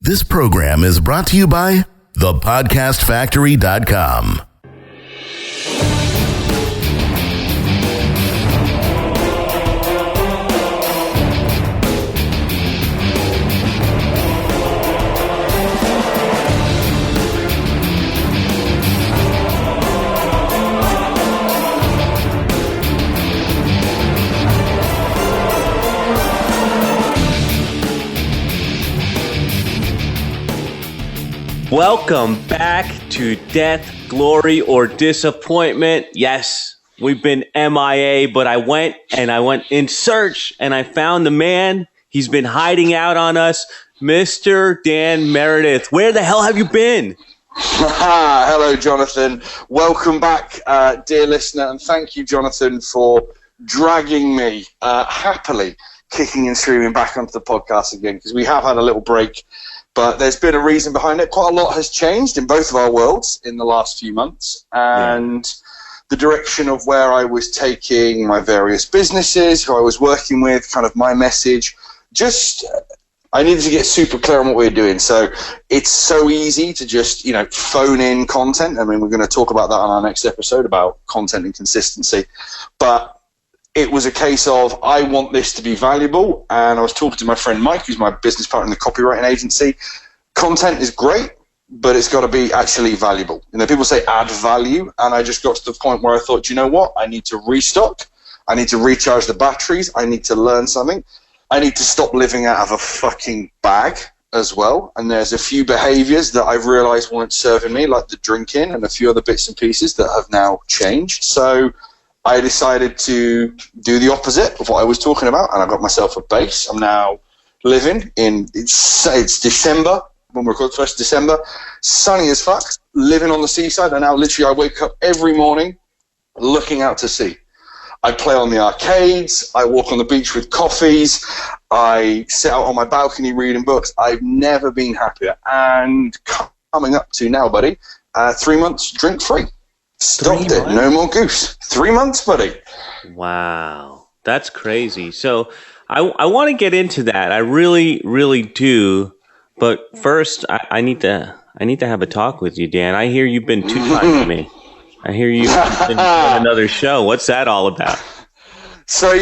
This program is brought to you by thepodcastfactory.com. Welcome back to Death, Glory, or Disappointment. Yes, we've been M.I.A, but I went in search and I found the man. He's been hiding out on us, Mr. Dan Meredith. Where the hell have you been? Hello, Jonathan. Welcome back, dear listener, and thank you, Jonathan, for dragging me happily, kicking and screaming back onto the podcast again, because we have had a little break. But there's been a reason behind it. Quite a lot has changed in both of our worlds in the last few months. And the direction of where I was taking my various businesses, who I was working with, kind of my message, just I needed to get super clear on what we were doing. So it's so easy to just, phone in content. I mean, we're going to talk about that on our next episode about content and consistency. But it was a case of, I want this to be valuable, and I was talking to my friend Mike, who's my business partner in the copywriting agency. Content is great, but it's got to be actually valuable. People say add value, and I just got to the point where I thought, you know what? I need to restock. I need to recharge the batteries. I need to learn something. I need to stop living out of a fucking bag as well. And there's a few behaviors that I've realized weren't serving me, like the drinking and a few other bits and pieces that have now changed. So I decided to do the opposite of what I was talking about, and I got myself a base. I'm now living in, it's December, when we're recording, 1st December, sunny as fuck, living on the seaside, and now literally I wake up every morning looking out to sea. I play on the arcades, I walk on the beach with coffees, I sit out on my balcony reading books. I've never been happier. And coming up to now, buddy, 3 months drink-free. Stopped it. No more goose. 3 months, buddy. Wow. That's crazy. So I want to get into that. I really, really do. But first, I need to have a talk with you, Dan. I hear you've been too kind to me. I hear you've been doing another show. What's that all about? So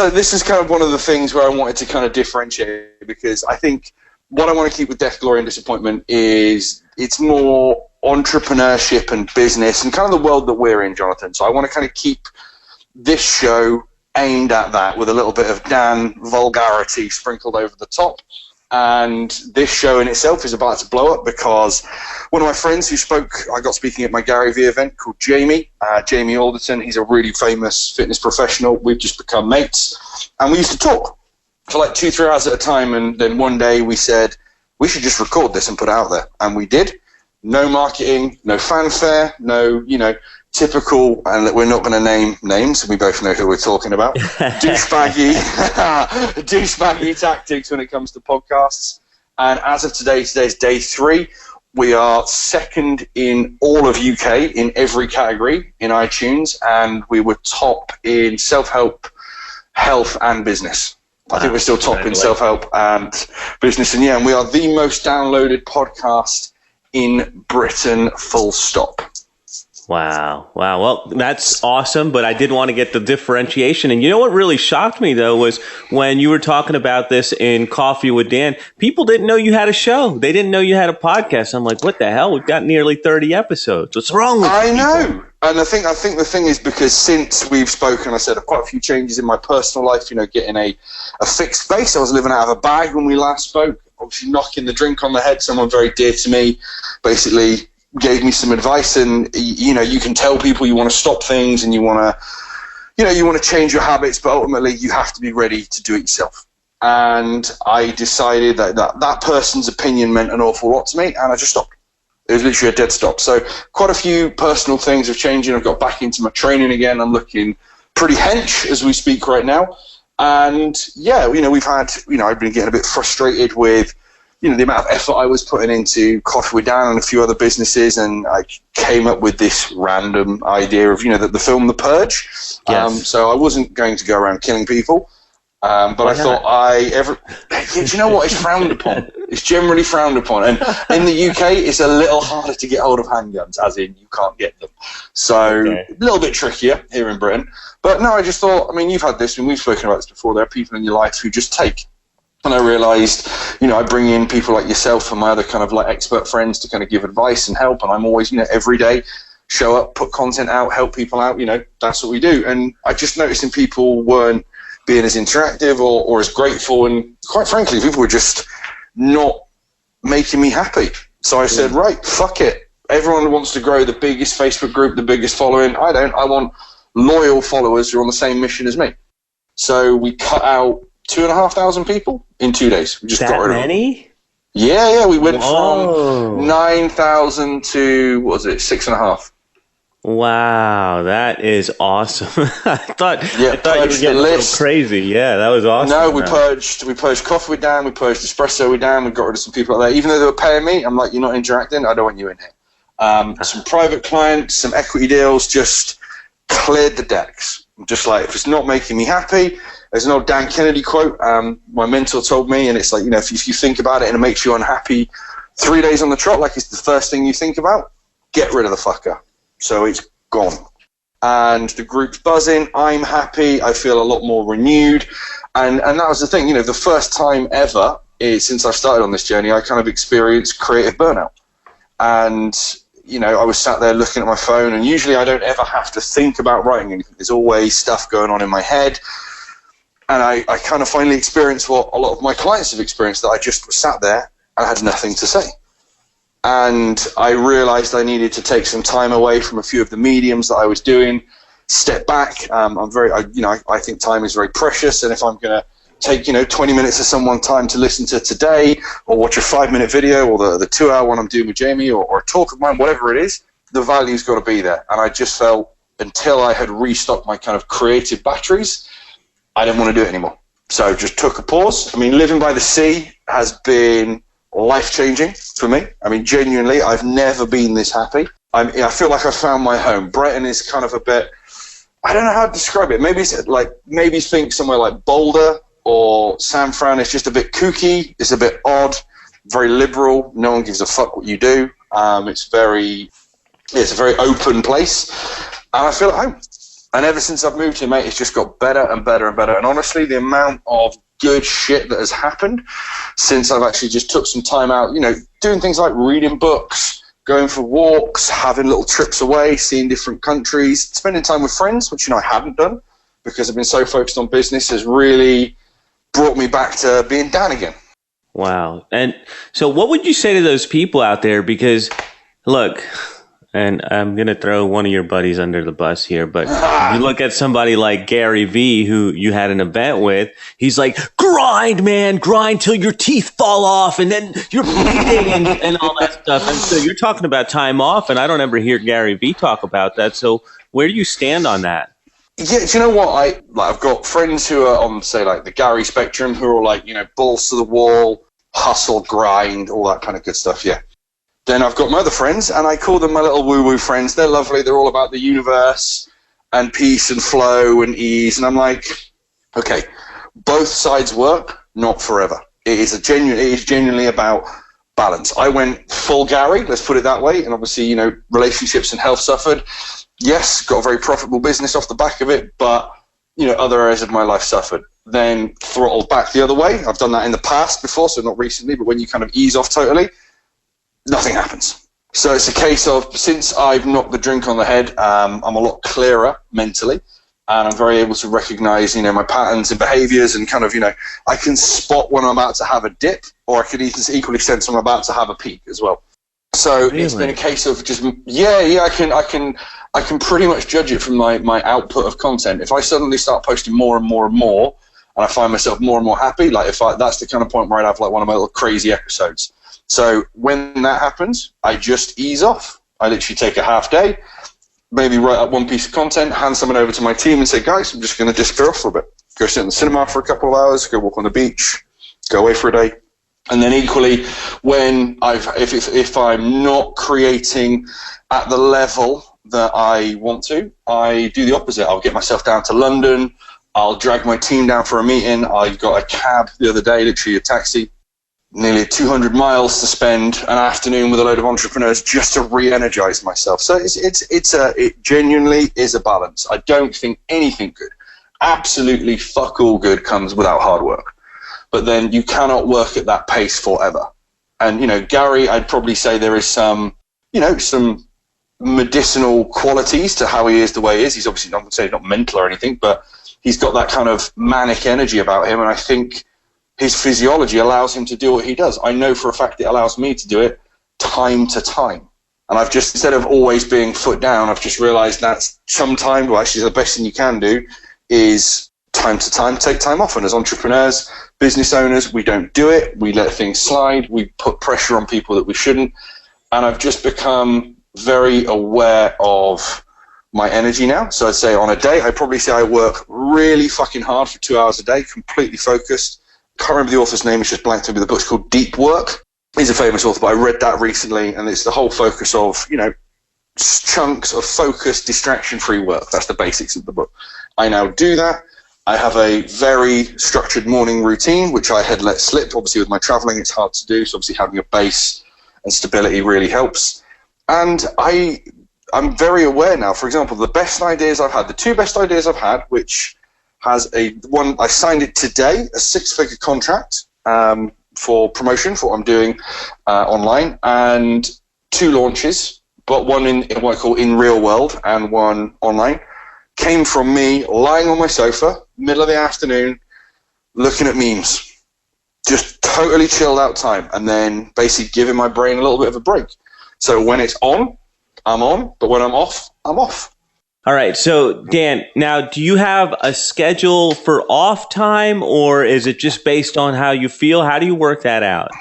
this is kind of one of the things where I wanted to kind of differentiate, because I think what I want to keep with Death, Glory, and Disappointment is it's more entrepreneurship and business and kind of the world that we're in, Jonathan. So I want to kind of keep this show aimed at that with a little bit of Dan vulgarity sprinkled over the top. And this show in itself is about to blow up because one of my friends who I got speaking at my Gary Vee event called Jamie Alderton. He's a really famous fitness professional. We've just become mates. And we used to talk for like 2-3 hours at a time. And then one day we said, we should just record this and put it out there. And we did. No marketing, no fanfare, no, typical, and we're not going to name names, we both know who we're talking about, douchebaggy tactics when it comes to podcasts. And as of today's day 3, we are second in all of UK in every category in iTunes, and we were top in self-help, health, and business. I think we're still top in self-help and business, and and we are the most downloaded podcast in Britain, full stop. Wow. Well, that's awesome, but I did want to get the differentiation. And you know what really shocked me, though, was when you were talking about this in Coffee with Dan, people didn't know you had a show. They didn't know you had a podcast. I'm like, what the hell? We've got nearly 30 episodes. What's wrong with you? I know. And I think the thing is, because since we've spoken, I said quite a few changes in my personal life, getting a fixed base. I was living out of a bag when we last spoke, obviously knocking the drink on the head. Someone very dear to me basically gave me some advice, and you can tell people you want to stop things and you want to change your habits, but ultimately you have to be ready to do it yourself. And I decided that person's opinion meant an awful lot to me, and I just stopped. It was literally a dead stop. So quite a few personal things have changed, and I've got back into my training again. I'm looking pretty hench as we speak right now. And we've had, I've been getting a bit frustrated with, the amount of effort I was putting into Coffee with Dan and a few other businesses, and I came up with this random idea of, the film The Purge. Yes. So I wasn't going to go around killing people. But I thought do you know what? It's frowned upon. It's generally frowned upon. And in the UK, it's a little harder to get hold of handguns, as in you can't get them. So a little bit trickier here in Britain. But no, I just thought, I mean, you've had this, and we've spoken about this before. There are people in your life who just take. And I realised, I bring in people like yourself and my other kind of like expert friends to kind of give advice and help. And I'm always, every day, show up, put content out, help people out. That's what we do. And I just noticed in people weren't being as interactive or as grateful, and quite frankly, people were just not making me happy. So I said, right, fuck it. Everyone wants to grow the biggest Facebook group, the biggest following. I don't. I want loyal followers who are on the same mission as me. So we cut out 2,500 people in 2 days. We just got rid of many? Yeah. We went from 9,000 to, what was it, 6.5. Wow, that is awesome. I thought you were getting a little crazy. Yeah, that was awesome. No, we purged coffee with Dan, we purged espresso with Dan, we got rid of some people out there. Even though they were paying me, I'm like, you're not interacting, I don't want you in here. Some private clients, some equity deals, just cleared the decks. Just like, if it's not making me happy, there's an old Dan Kennedy quote my mentor told me, and it's like, if you think about it and it makes you unhappy 3 days on the trot, like it's the first thing you think about, get rid of the fucker. So it's gone. And the group's buzzing. I'm happy. I feel a lot more renewed. And that was the thing, the first time ever since I've started on this journey, I kind of experienced creative burnout. And, I was sat there looking at my phone, and usually I don't ever have to think about writing anything. There's always stuff going on in my head. And I kind of finally experienced what a lot of my clients have experienced, that I just sat there and had nothing to say. And I realized I needed to take some time away from a few of the mediums that I was doing, step back. I think time is very precious, and if I'm going to take 20 minutes of someone's time to listen to today, or watch a 5-minute video, or the 2-hour one I'm doing with Jamie, or a talk of mine, whatever it is, the value's got to be there. And I just felt, until I had restocked my kind of creative batteries, I didn't want to do it anymore. So just took a pause. I mean, living by the sea has been life-changing for me. I mean, genuinely, I've never been this happy. I feel like I found my home. Brighton is kind of a bit, I don't know how to describe it. Maybe think somewhere like Boulder or San Fran is just a bit kooky. It's a bit odd, very liberal. No one gives a fuck what you do. It's a very open place, and I feel at home. And ever since I've moved here, mate, it's just got better and better and better. And honestly, the amount of good shit that has happened since I've actually just took some time out, doing things like reading books, going for walks, having little trips away, seeing different countries, spending time with friends, which I hadn't done because I've been so focused on business, has really brought me back to being Dan again. Wow. And so what would you say to those people out there? Because look, and I'm going to throw one of your buddies under the bus here, but you look at somebody like Gary Vee, who you had an event with, he's like, grind, man, grind till your teeth fall off, and then you're bleeding and all that stuff. And so you're talking about time off, and I don't ever hear Gary Vee talk about that. So where do you stand on that? Yeah, do you know what? I've got friends who are on, say, like the Gary spectrum, who are like, balls to the wall, hustle, grind, all that kind of good stuff, yeah. Then I've got my other friends, and I call them my little woo-woo friends. They're lovely. They're all about the universe and peace and flow and ease. And I'm like, okay, both sides work, not forever. It is genuinely about balance. I went full Gary, let's put it that way. And obviously, relationships and health suffered. Yes, got a very profitable business off the back of it, but, other areas of my life suffered. Then throttled back the other way. I've done that in the past before, so not recently, but when you kind of ease off totally, nothing happens. So it's a case of, since I've knocked the drink on the head, I'm a lot clearer mentally, and I'm very able to recognize, my patterns and behaviors, and kind of, I can spot when I'm about to have a dip, or I could equally sense when I'm about to have a peak as well. So really? It's been a case of just, I can pretty much judge it from my output of content. If I suddenly start posting more and more and more, and I find myself more and more happy, that's the kind of point where I'd have like one of my little crazy episodes. So when that happens, I just ease off. I literally take a half day, maybe write up one piece of content, hand someone over to my team and say, guys, I'm just going to disappear off for a bit. Go sit in the cinema for a couple of hours, go walk on the beach, go away for a day. And then equally, when if I'm not creating at the level that I want to, I do the opposite. I'll get myself down to London. I'll drag my team down for a meeting. I got a cab the other day, literally a taxi, nearly 200 miles to spend an afternoon with a load of entrepreneurs just to re-energize myself. So it genuinely is a balance. I don't think anything good, absolutely fuck all good, comes without hard work. But then you cannot work at that pace forever. And, Gary, I'd probably say there is some medicinal qualities to how he is the way he is. He's obviously not going to say not mental or anything, but he's got that kind of manic energy about him. And I think his physiology allows him to do what he does. I know for a fact it allows me to do it time to time. And I've just, instead of always being foot down, I've just realized that sometimes, well, actually the best thing you can do is time to time take time off. And as entrepreneurs, business owners, we don't do it. We let things slide. We put pressure on people that we shouldn't. And I've just become very aware of my energy now. So I'd say on a day, I'd probably say I work really fucking hard for 2 hours a day, completely focused. Can't remember the author's name, it's just blanked on me. The book's called Deep Work. He's a famous author, but I read that recently, and it's the whole focus of, chunks of focused, distraction-free work. That's the basics of the book. I now do that. I have a very structured morning routine, which I had let slip. Obviously, with my traveling, it's hard to do, so obviously having a base and stability really helps. And I'm very aware now, for example, the two best ideas I've had, which has I signed it today, a 6-figure contract for promotion for what I'm doing online, and 2 launches, but one in what I call in real world and one online, came from me lying on my sofa, middle of the afternoon, looking at memes. Just totally chilled out time, and then basically giving my brain a little bit of a break. So when it's on, I'm on, but when I'm off, I'm off. All right. So, Dan, now, do you have a schedule for off time, or is it just based on how you feel? How do you work that out?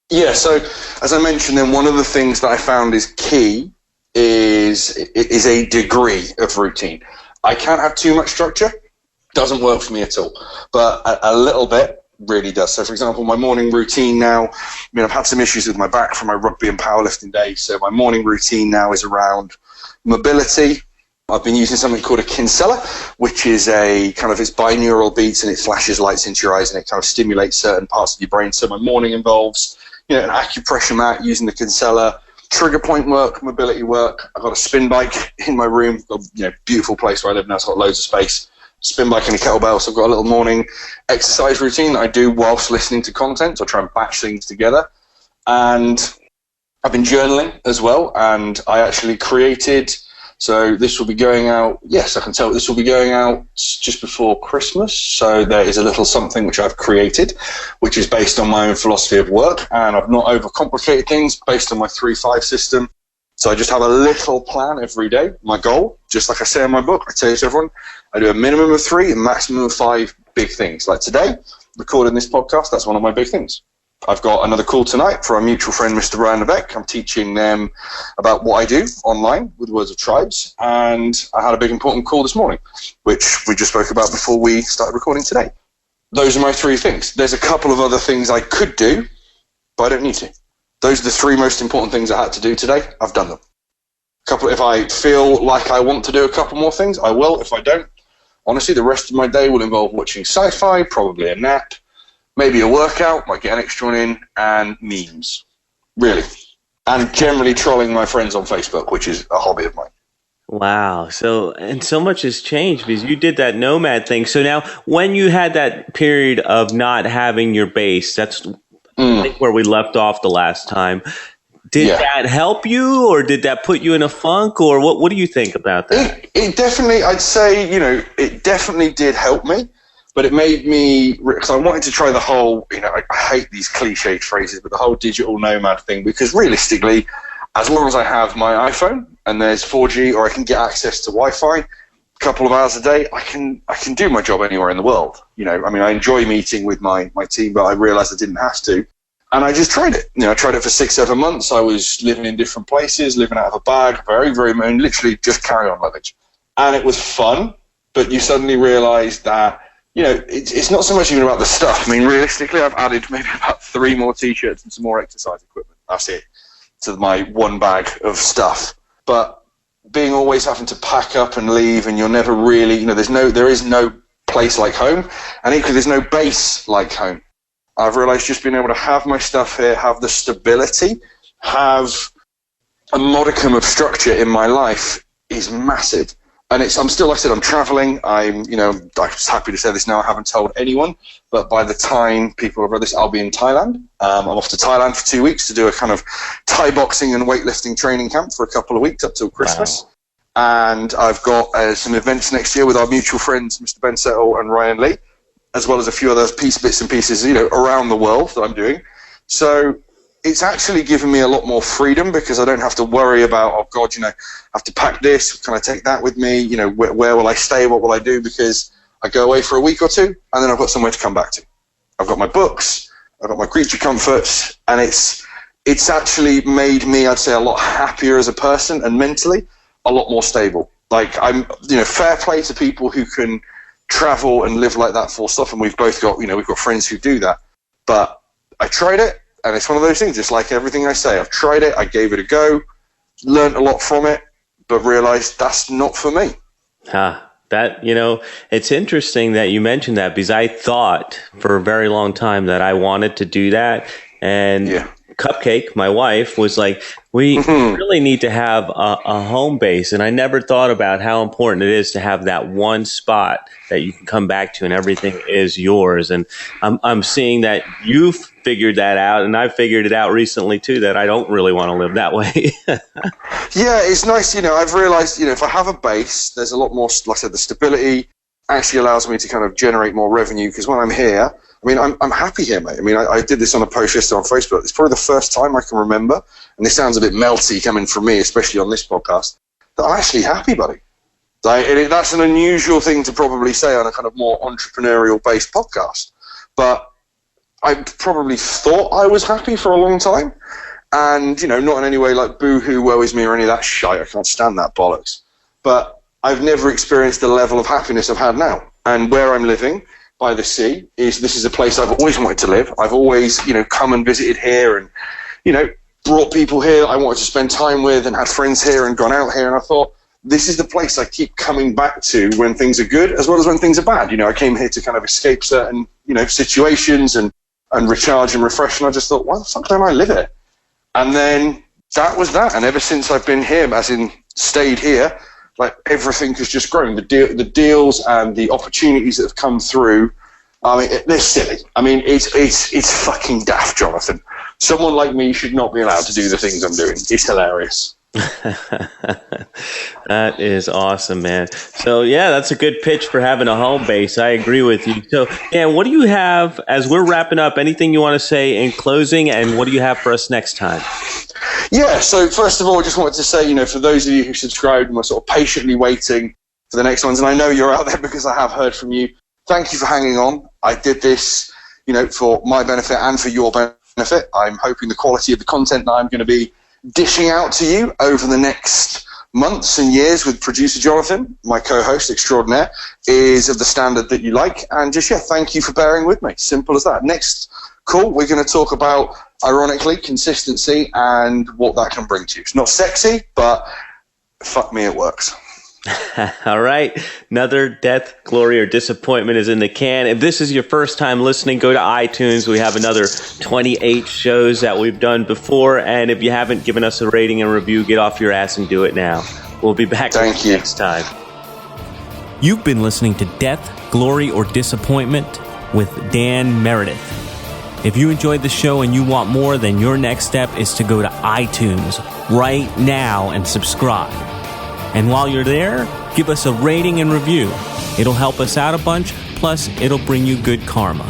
Yeah. So, as I mentioned, then one of the things that I found is key is a degree of routine. I can't have too much structure. Doesn't work for me at all. But a little bit really does. So, for example, my morning routine now, I've had some issues with my back from my rugby and powerlifting days. So my morning routine now is around mobility. I've been using something called a Kinsella, which is a kind of, it's binaural beats, and it flashes lights into your eyes, and it kind of stimulates certain parts of your brain. So my morning involves, an acupressure mat using the Kinsella, trigger point work, mobility work. I've got a spin bike in my room, beautiful place where I live now. It's got loads of space. Spin bike and a kettlebell. So I've got a little morning exercise routine that I do whilst listening to content. So I try and batch things together. And I've been journaling as well, and I actually created, so this will be going out, yes, I can tell this will be going out just before Christmas. So there is a little something which I've created, which is based on my own philosophy of work, and I've not overcomplicated things, based on my 3-5 system. So I just have a little plan every day. My goal, just like I say in my book, I tell you to everyone, I do a minimum of 3 and maximum of 5 big things. Like today, recording this podcast, that's one of my big things. I've got another call tonight for our mutual friend, Mr. Ryan Lebeck. I'm teaching them about what I do online with Words of Tribes. And I had a big important call this morning, which we just spoke about before we started recording today. Those are my 3 things. There's a couple of other things I could do, but I don't need to. Those are the 3 most important things I had to do today. I've done them. If I feel like I want to do a couple more things, I will. If I don't, honestly, the rest of my day will involve watching sci-fi, probably a nap, maybe a workout, might get an extra one in, and memes, really. And generally trolling my friends on Facebook, which is a hobby of mine. Wow. So much has changed because you did that nomad thing. So now when you had that period of not having your base, that's I think where we left off the last time. Did that help you, or did that put you in a funk, or what do you think about that? It definitely, I'd say, it definitely did help me. But it made me, because I wanted to try the whole, I hate these cliched phrases, but the whole digital nomad thing, because realistically, as long as I have my iPhone and there's 4G, or I can get access to Wi-Fi a couple of hours a day, I can do my job anywhere in the world. I enjoy meeting with my team, but I realized I didn't have to. And I just tried it. I tried it for 6-7 months. I was living in different places, living out of a bag, very, very, literally just carry-on luggage. And it was fun, but you suddenly realize that, it's not so much even about the stuff. Realistically, I've added maybe about 3 more T-shirts and some more exercise equipment. That's it, to my 1 bag of stuff. But being always having to pack up and leave, and you're never really, there is no place like home, and equally there's no base like home. I've realized just being able to have my stuff here, have the stability, have a modicum of structure in my life is massive. And I'm still, like I said, I'm traveling. I'm happy to say this now. I haven't told anyone, but by the time people have read this, I'll be in Thailand. I'm off to Thailand for 2 weeks to do a kind of Thai boxing and weightlifting training camp for a couple of weeks up till Christmas. Wow. And I've got some events next year with our mutual friends, Mr. Ben Settle and Ryan Lee, as well as a few other bits and pieces, around the world that I'm doing. So it's actually given me a lot more freedom because I don't have to worry about, oh God, I have to pack this. Can I take that with me? Where will I stay? What will I do? Because I go away for a week or two and then I've got somewhere to come back to. I've got my books, I've got my creature comforts, and it's actually made me, I'd say, a lot happier as a person and mentally a lot more stable. Like fair play to people who can travel and live like that full stop. And we've both got, we've got friends who do that. But I tried it. And it's one of those things, just like everything I say. I've tried it, I gave it a go, learned a lot from it, but realized that's not for me. It's interesting that you mentioned that because I thought for a very long time that I wanted to do that. And Cupcake, my wife, was like, we really need to have a home base. And I never thought about how important it is to have that one spot that you can come back to and everything is yours. And I'm seeing that you've figured that out, and I've figured it out recently too, that I don't really want to live that way. Yeah, it's nice. I've realized, if I have a base, there's a lot more, like I said, the stability actually allows me to kind of generate more revenue, because when I'm here, I'm happy here, mate. I did this on a post yesterday on Facebook. It's probably the first time I can remember, and this sounds a bit melty coming from me, especially on this podcast, that I'm actually happy, buddy. That's an unusual thing to probably say on a kind of more entrepreneurial-based podcast. But I probably thought I was happy for a long time, and, not in any way like boo-hoo, woe is me, or any of that shite. I can't stand that bollocks. But I've never experienced the level of happiness I've had now. And where I'm living, by the sea, this is a place I've always wanted to live. I've always, come and visited here and, brought people here I wanted to spend time with and had friends here and gone out here. And I thought, this is the place I keep coming back to when things are good as well as when things are bad. I came here to kind of escape certain, situations and recharge and refresh. And I just thought, why the fuck don't I live here? And then that was that. And ever since I've been here, as in stayed here, like everything has just grown. The deals and the opportunities that have come through, they're silly. It's fucking daft, Jonathan. Someone like me should not be allowed to do the things I'm doing. It's hilarious. That is awesome, man. So that's a good pitch for having a home base. I agree with you. So what do you have as we're wrapping up? Anything you want to say in closing, and what do you have for us next time? So first of all, I just wanted to say, for those of you who subscribed and were sort of patiently waiting for the next ones, and I know you're out there because I have heard from you, thank you for hanging on. I did this, for my benefit and for your benefit. I'm hoping the quality of the content that I'm going to be dishing out to you over the next months and years with producer Jonathan, my co-host extraordinaire, is of the standard that you like. And just, thank you for bearing with me. Simple as that. Next call, we're going to talk about, ironically, consistency and what that can bring to you. It's not sexy, but fuck me, it works. All right. Another Death, Glory, or Disappointment is in the can. If this is your first time listening, go to iTunes. We have another 28 shows that we've done before. And if you haven't given us a rating and review, get off your ass and do it now. We'll be back next time. You've been listening to Death, Glory, or Disappointment with Dan Meredith. If you enjoyed the show and you want more, then your next step is to go to iTunes right now and subscribe. And while you're there, give us a rating and review. It'll help us out a bunch, plus it'll bring you good karma.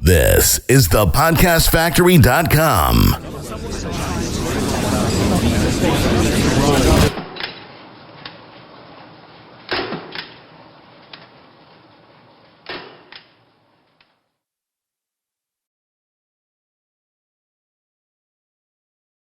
This is thepodcastfactory.com.